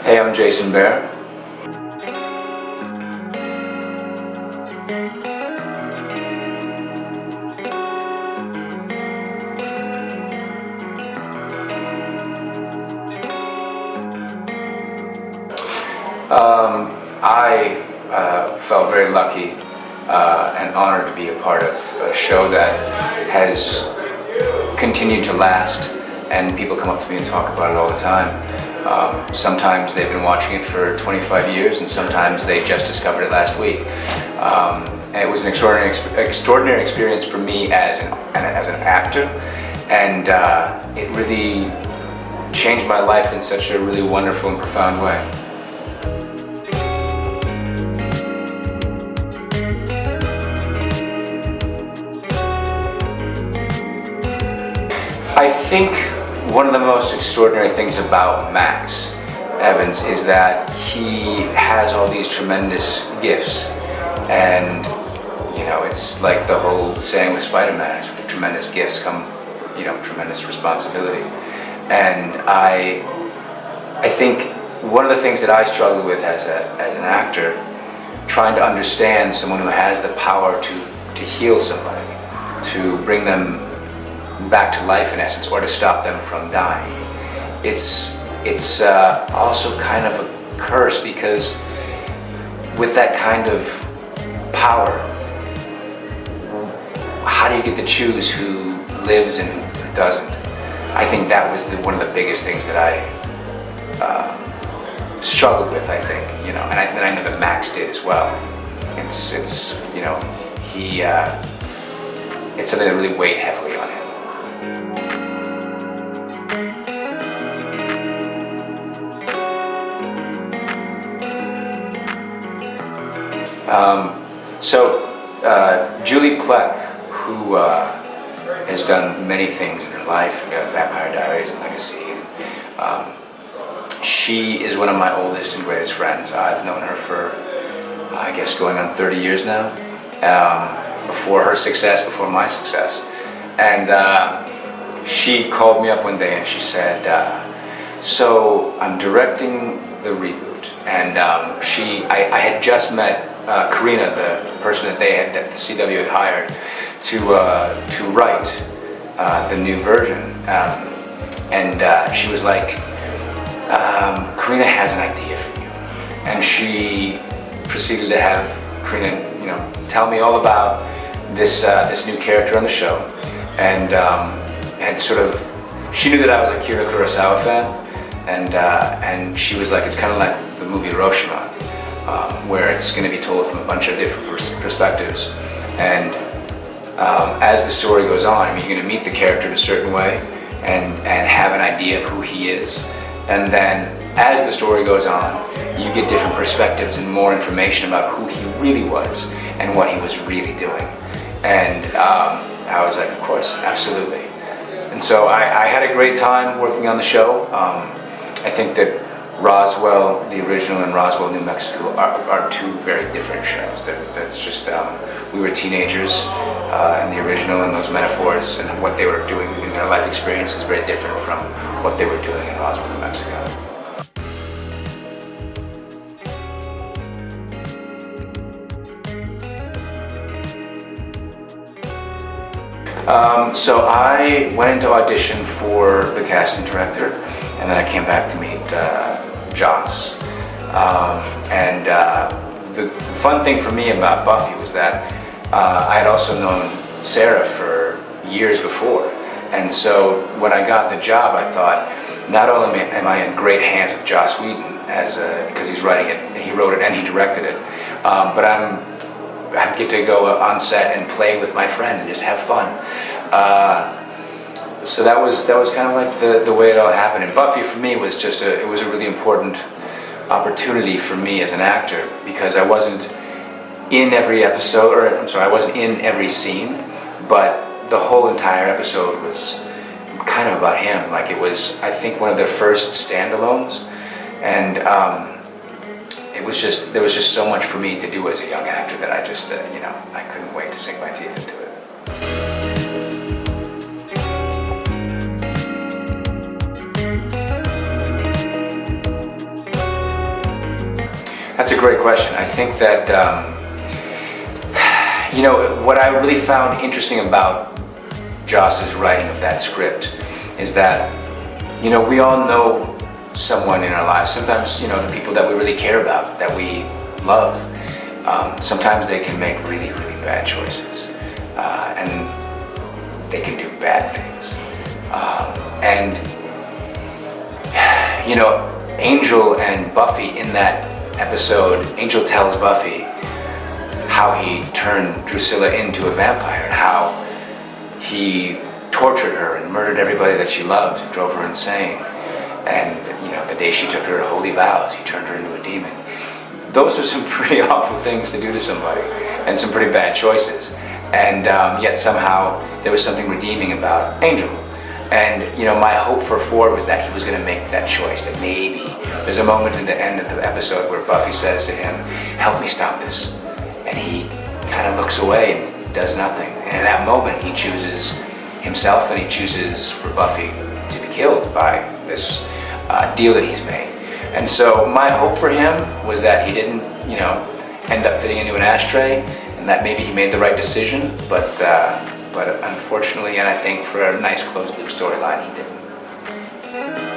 Hey, I'm Jason Behr. I felt very lucky and honored to be a part of a show that has continued to last, and people come up to me and talk about it all the time. Sometimes they've been watching it for 25 years, and sometimes they just discovered it last week. And it was an extraordinary experience for me as an actor, and it really changed my life in such a really wonderful and profound way. I think one of the most extraordinary things about Max Evans is that he has all these tremendous gifts, and it's like the whole saying with Spider-Man, with tremendous gifts come tremendous responsibility. And I think one of the things that I struggled with as an actor, trying to understand someone who has the power to heal somebody, to bring them back to life in essence, or to stop them from dying. It's also kind of a curse, because with that kind of power, how do you get to choose who lives and who doesn't? I think that was one of the biggest things that I struggled with, I think, and I know that Max did as well. It's something that really weighed heavily on him. Julie Plec, who has done many things in her life, Vampire Diaries and Legacy. She is one of my oldest and greatest friends. I've known her for, I guess, going on 30 years now. Before her success, before my success. And she called me up one day and she said, so I'm directing the reboot. And I had just met Karina, the person that the CW had hired to write the new version. And she was like, Karina has an idea for you. And she proceeded to have Karina, tell me all about this new character on the show, and she knew that I was a Akira Kurosawa fan, and she was like, it's kind of like the movie Roswell, where it's going to be told from a bunch of different perspectives, and as the story goes on, you're going to meet the character in a certain way, and have an idea of who he is, and then as the story goes on, you get different perspectives and more information about who he really was and what he was really doing. And I was like, of course, absolutely. And so I had a great time working on the show. I think that Roswell, the original, and Roswell, New Mexico are two very different shows. That's just, we were teenagers in the original, and those metaphors and what they were doing in their life experience is very different from what they were doing in Roswell, New Mexico. So I went into audition for the casting director, and then I came back to meet Joss. The fun thing for me about Buffy was that I had also known Sarah for years before, and so when I got the job, I thought, not only am I in great hands with Joss Whedon because he's writing it, he wrote it and he directed it, but I get to go on set and play with my friend and just have fun. So that was kind of like the way it all happened. And Buffy for me was it was a really important opportunity for me as an actor, because I wasn't in every episode, I wasn't in every scene, but the whole entire episode was kind of about him. Like, it was, I think, one of their first standalones, and there was just so much for me to do as a young actor that I just, I couldn't wait to sink my teeth into it. That's a great question. I think that, you know, what I really found interesting about Joss's writing of that script is that, you know, we all know someone in our lives. Sometimes, you know, the people that we really care about, that we love, sometimes they can make really, really bad choices. And they can do bad things. And, you know, Angel and Buffy in that episode, Angel tells Buffy how he turned Drusilla into a vampire and how he tortured her and murdered everybody that she loved, drove her insane. And, you know, the day she took her holy vows, he turned her into a demon. Those are some pretty awful things to do to somebody, and some pretty bad choices. And yet somehow there was something redeeming about Angel. And, you know, my hope for Ford was that he was going to make that choice, that maybe there's a moment in the end of the episode where Buffy says to him, help me stop this. And he kind of looks away and does nothing. And in that moment he chooses himself, and he chooses for Buffy to be killed by this deal that he's made. And so my hope for him was that he didn't, you know, end up fitting into an ashtray, and that maybe he made the right decision, but unfortunately, and I think for a nice closed loop storyline, he didn't.